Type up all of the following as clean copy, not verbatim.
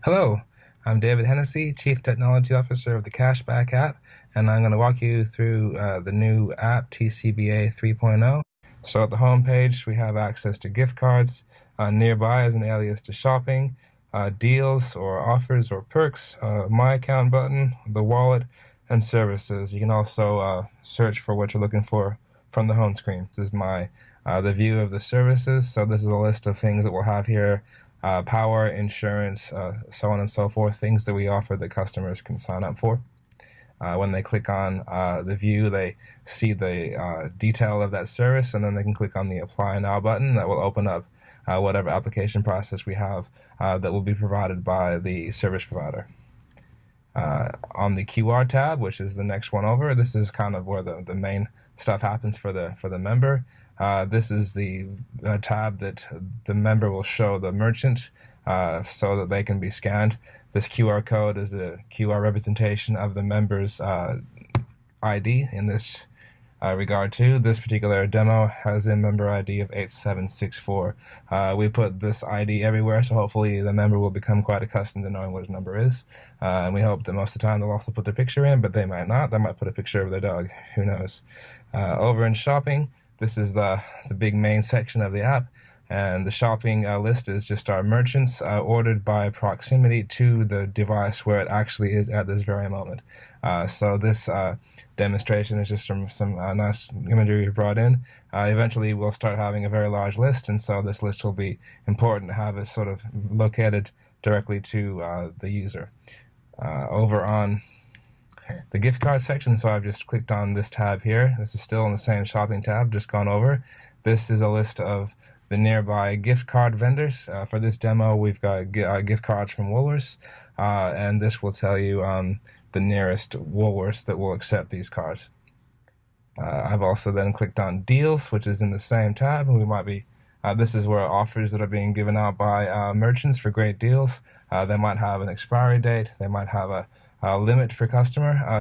Hello, I'm David Hennessy, Chief Technology Officer of the Cashback app, and I'm going to walk you through the new app, TCBA 3.0. So at the home page, we have access to gift cards, nearby as an alias to shopping, deals or offers or perks, my account button, the wallet, and services. You can also search for what you're looking for from the home screen. This is the view of the services. So this is a list of things that we'll have here. Power, insurance, so on and so forth, things that we offer that customers can sign up for. When they click on the view, they see the detail of that service, and then they can click on the Apply Now button. That will open up whatever application process we have that will be provided by the service provider. On the QR tab, which is the next one over, this is kind of where the main stuff happens for the member. This is the tab that the member will show the merchant so that they can be scanned. This QR code is a QR representation of the member's ID in this regard too. This particular demo has a member ID of 8764. We put this ID everywhere, so hopefully the member will become quite accustomed to knowing what his number is. And we hope that most of the time they'll also put their picture in, but they might not. They might put a picture of their dog. Who knows? Over in shopping, this is the big main section of the app, and the shopping list is just our merchants ordered by proximity to the device where it actually is at this very moment. So this demonstration is just from some nice imagery we brought in. Eventually we'll start having a very large list, and so this list will be important to have it sort of located directly to the user. Over on the gift card section, so I've just clicked on this tab here. This is still in the same shopping tab, just gone over. This is a list of the nearby gift card vendors. For this demo, we've got gift cards from Woolworths, and this will tell you the nearest Woolworths that will accept these cards. I've also then clicked on deals, which is in the same tab, and we might be this is where offers that are being given out by merchants for great deals. They might have an expiry date. They might have a limit per customer.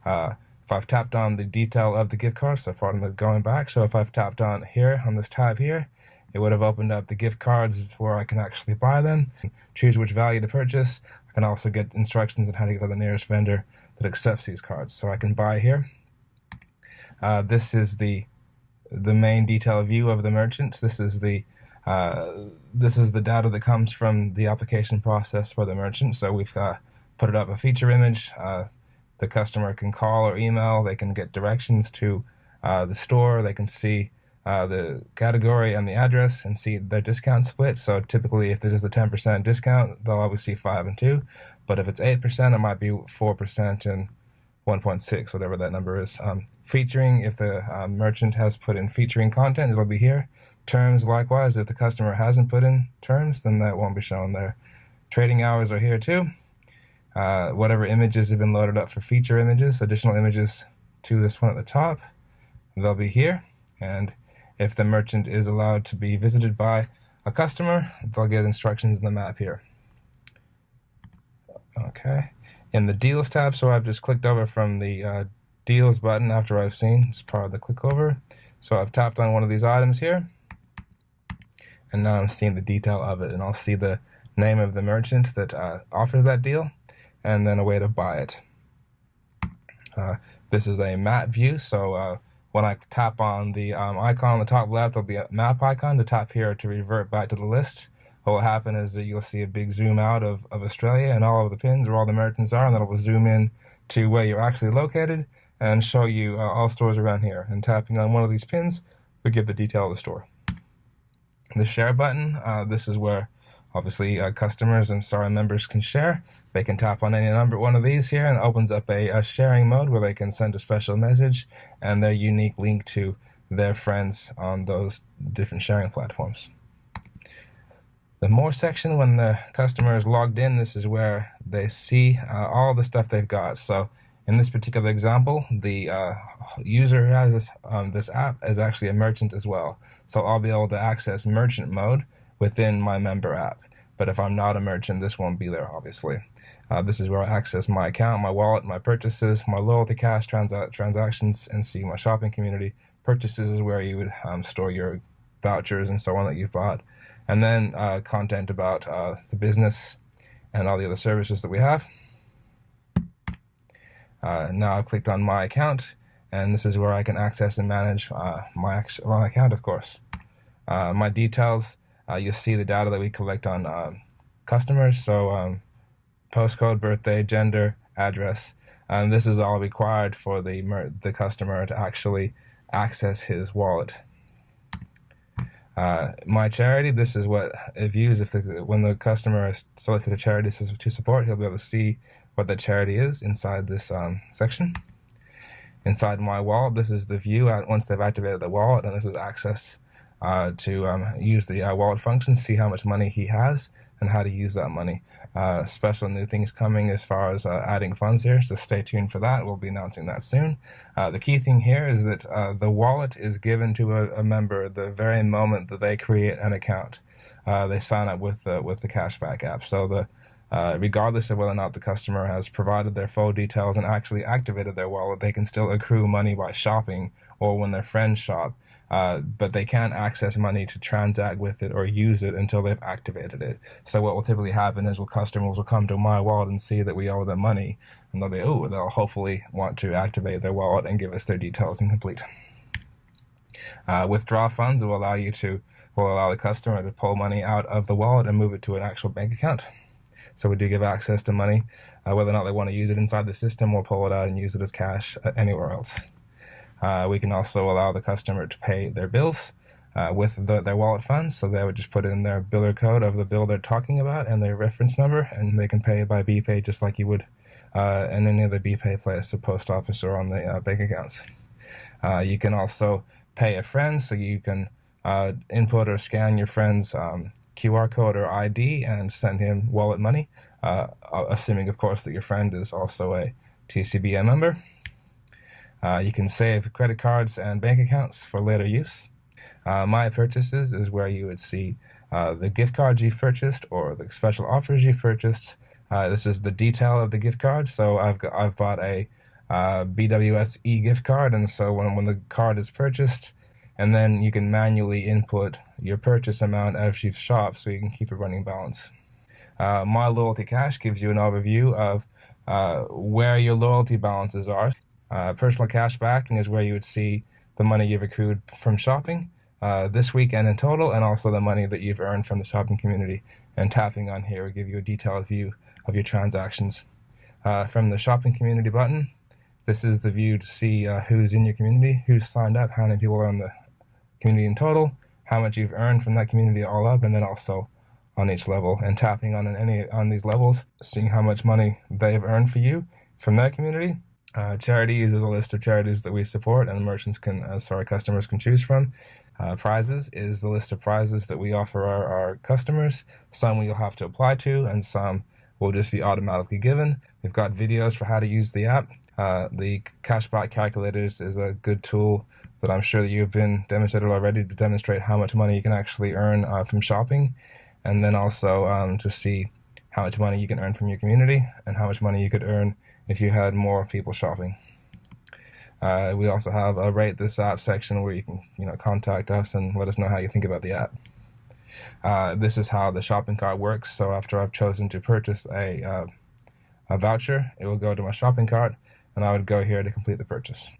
If I've tapped on the detail of the gift card, so pardon the going back, so if I've tapped on here, on this tab here, it would have opened up the gift cards where I can actually buy them, choose which value to purchase. I can also get instructions on how to get to the nearest vendor that accepts these cards. So I can buy here. This is the main detail view of the merchants. This is the data that comes from the application process for the merchant. So we've put it up a feature image. The customer can call or email. They can get directions to the store. They can see the category and the address and see their discount split. So typically, if this is the 10% discount, they'll always see 5 and 2. But if it's 8%, it might be 4% and 1.6, whatever that number is. Featuring, if the merchant has put in featuring content, it'll be here. Terms, likewise, if the customer hasn't put in terms, then that won't be shown there. Trading hours are here too. Whatever images have been loaded up for feature images, additional images to this one at the top, they'll be here. And if the merchant is allowed to be visited by a customer, they'll get instructions in the map here. Okay. In the deals tab, so I've just clicked over from the deals button after I've seen, it's part of the click over. So I've tapped on one of these items here, and now I'm seeing the detail of it, and I'll see the name of the merchant that offers that deal, and then a way to buy it. This is a map view, so when I tap on the icon on the top left, there'll be a map icon. To tap here to revert back to the list. What will happen is that you'll see a big zoom out of Australia and all of the pins where all the merchants are, and then it will zoom in to where you're actually located and show you all stores around here. And tapping on one of these pins will give the detail of the store. The share button, this is where obviously customers and members can share. They can tap on any one of these here, and it opens up a sharing mode where they can send a special message and their unique link to their friends on those different sharing platforms. The more section, when the customer is logged in, this is where they see all the stuff they've got. So in this particular example, the user who has this app is actually a merchant as well. So I'll be able to access merchant mode within my member app. But if I'm not a merchant, this won't be there, obviously. This is where I access my account, my wallet, my purchases, my loyalty cash transactions, and see my shopping community. Purchases is where you would store your vouchers and so on that you've bought. And then content about the business and all the other services that we have. Now I've clicked on my account, and this is where I can access and manage my account, of course. My details, you'll see the data that we collect on customers, so postcode, birthday, gender, address. This is all required for the customer to actually access his wallet. My charity, this is what it views when the customer is selected a charity to support. He'll be able to see what the charity is inside this section. Inside my wallet, this is the view once they've activated the wallet, and this is access to use the wallet function, see how much money he has and how to use that money. Special new things coming as far as adding funds here, so stay tuned for that. We'll be announcing that soon. The key thing here is that the wallet is given to a member the very moment that they create an account. They sign up with the cashback app. So regardless of whether or not the customer has provided their full details and actually activated their wallet, they can still accrue money by shopping or when their friends shop, but they can't access money to transact with it or use it until they've activated it. So what will typically happen is customers will come to my wallet and see that we owe them money, and they'll hopefully want to activate their wallet and give us their details and complete. Withdraw funds will allow the customer to pull money out of the wallet and move it to an actual bank account. So we do give access to money, whether or not they want to use it inside the system or pull it out and use it as cash anywhere else. We can also allow the customer to pay their bills with their wallet funds, so they would just put in their biller code of the bill they're talking about and their reference number, and they can pay by BPay just like you would in any other BPay place, the post office or on the bank accounts. You can also pay a friend, so you can input or scan your friend's QR code or ID and send him wallet money, assuming, of course, that your friend is also a TCBA member. You can save credit cards and bank accounts for later use. My purchases is where you would see the gift cards you've purchased or the special offers you've purchased. This is the detail of the gift card. So I've bought a BWS gift card, and so when the card is purchased, and then you can manually input your purchase amount as you've shopped so you can keep a running balance. My Loyalty Cash gives you an overview of where your loyalty balances are. Personal cash backing is where you would see the money you've accrued from shopping this weekend in total, and also the money that you've earned from the shopping community. And tapping on here will give you a detailed view of your transactions. From the shopping community button, this is the view to see who's in your community, who's signed up, how many people are in the community in total, how much you've earned from that community all up, and then also on each level. And tapping on these levels, seeing how much money they've earned for you from that community. Charities is a list of charities that we support and customers can choose from. Prizes is the list of prizes that we offer our customers. Some you'll have to apply to, and some will just be automatically given. We've got videos for how to use the app. The cashback calculators is a good tool that I'm sure that you've been demonstrated already to demonstrate how much money you can actually earn from shopping, and then also to see how much money you can earn from your community and how much money you could earn if you had more people shopping. We also have a Rate This App section where you can contact us and let us know how you think about the app. This is how the shopping cart works. So after I've chosen to purchase a voucher, it will go to my shopping cart, and I would go here to complete the purchase.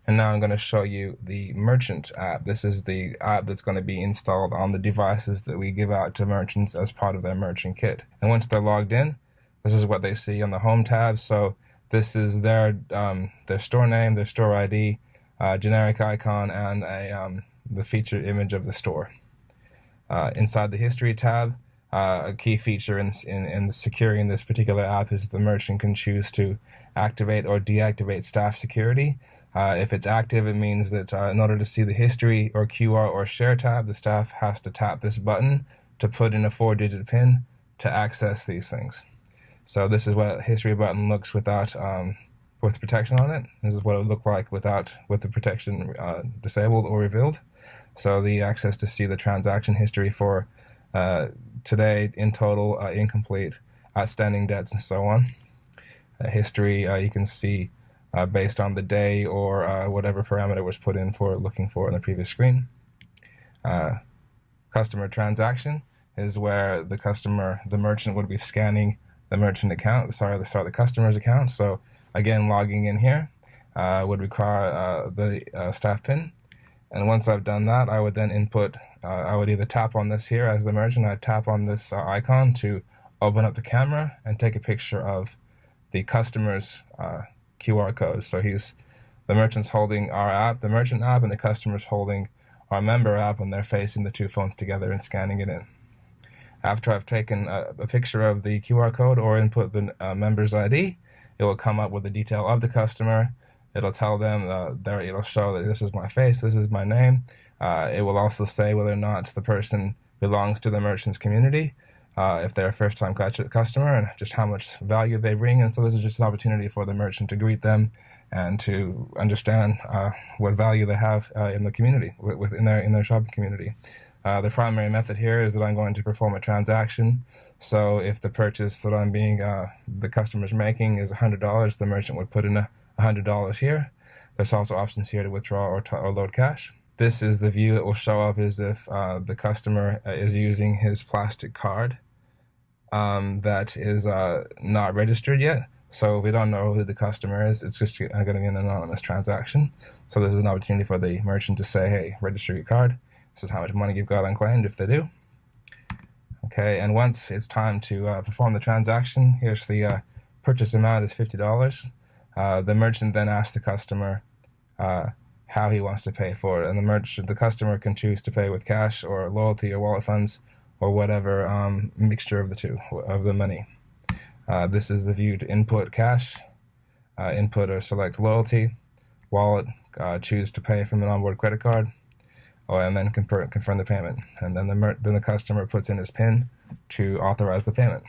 And now I'm going to show you the merchant app. This is the app that's going to be installed on the devices that we give out to merchants as part of their merchant kit. And once they're logged in, this is what they see on the home tab. So this is their store name, their store ID, generic icon, and the featured image of the store. Inside the history tab, a key feature in securing this particular app is the merchant can choose to activate or deactivate staff security. If it's active, it means that in order to see the history or QR or share tab, the staff has to tap this button to put in a 4-digit PIN to access these things. So this is what a history button looks without with protection on it. This is what it would look like with the protection disabled or revealed. So the access to see the transaction history for today, in total, incomplete, outstanding debts, and so on. History you can see based on the day or whatever parameter was put in for looking for in the previous screen. Customer transaction. is where the merchant would be scanning the merchant account, the customer's account. So again, logging in here would require the staff PIN. And once I've done that, I would then input, I would either tap on this here as the merchant, I'd tap on this icon to open up the camera and take a picture of the customer's QR code. So the merchant's holding our app, the merchant app, and the customer's holding our member app, and they're facing the two phones together and scanning it in. After I've taken a picture of the QR code or input the member's ID, it will come up with the detail of the customer. It'll tell them, it'll show that this is my face, this is my name. It will also say whether or not the person belongs to the merchant's community, if they're a first-time customer, and just how much value they bring. And so this is just an opportunity for the merchant to greet them and to understand what value they have in the community, in their shopping community. The primary method here is that I'm going to perform a transaction. So if the purchase that the customer's making is $100, the merchant would put in $100 here. There's also options here to withdraw or load cash. This is the view that will show up as if the customer is using his plastic card that is not registered yet. So we don't know who the customer is. It's just going to be an anonymous transaction. So this is an opportunity for the merchant to say, hey, register your card. This is how much money you've got unclaimed if they do. Okay, and once it's time to perform the transaction, here's the purchase amount is $50. The merchant then asks the customer how he wants to pay for it, and the customer can choose to pay with cash or loyalty or wallet funds or whatever mixture of the two of the money. This is the view to input cash, input or select loyalty, wallet, choose to pay from an onboard credit card, and then confirm the payment. And then the customer puts in his PIN to authorize the payment.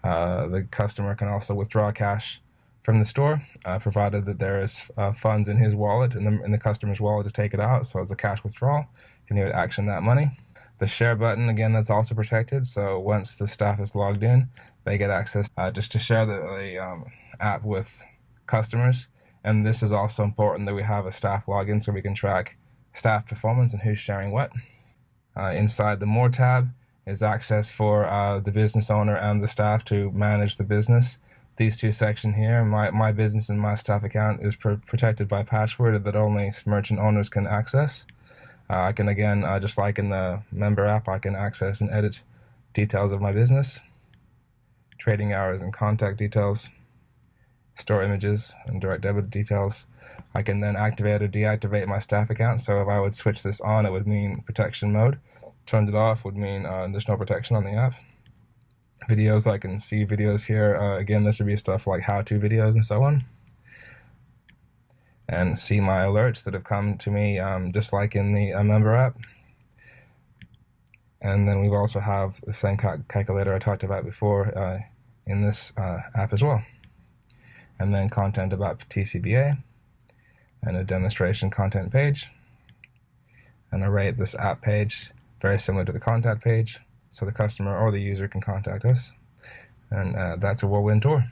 The customer can also withdraw cash from the store, provided that there is funds in his wallet, in the customer's wallet, to take it out. So it's a cash withdrawal, and he would action that money. The share button, again, that's also protected. So once the staff is logged in, they get access just to share the app with customers. And this is also important that we have a staff login so we can track staff performance and who's sharing what. Inside the More tab is access for the business owner and the staff to manage the business. These two sections here, my business and my staff account, is protected by password that only merchant owners can access. I can, again, just like in the member app, I can access and edit details of my business, trading hours and contact details, store images and direct debit details. I can then activate or deactivate my staff account. So if I would switch this on, it would mean protection mode. Turned it off would mean there's no protection on the app. Videos, I can see videos here. Again, this would be stuff like how-to videos and so on. And see my alerts that have come to me just like in the member app. And then we also have the same calculator I talked about before in this app as well. And then content about TCBA and a demonstration content page. And I rate this app page very similar to the contact page, so the customer or the user can contact us. And that's a whirlwind tour.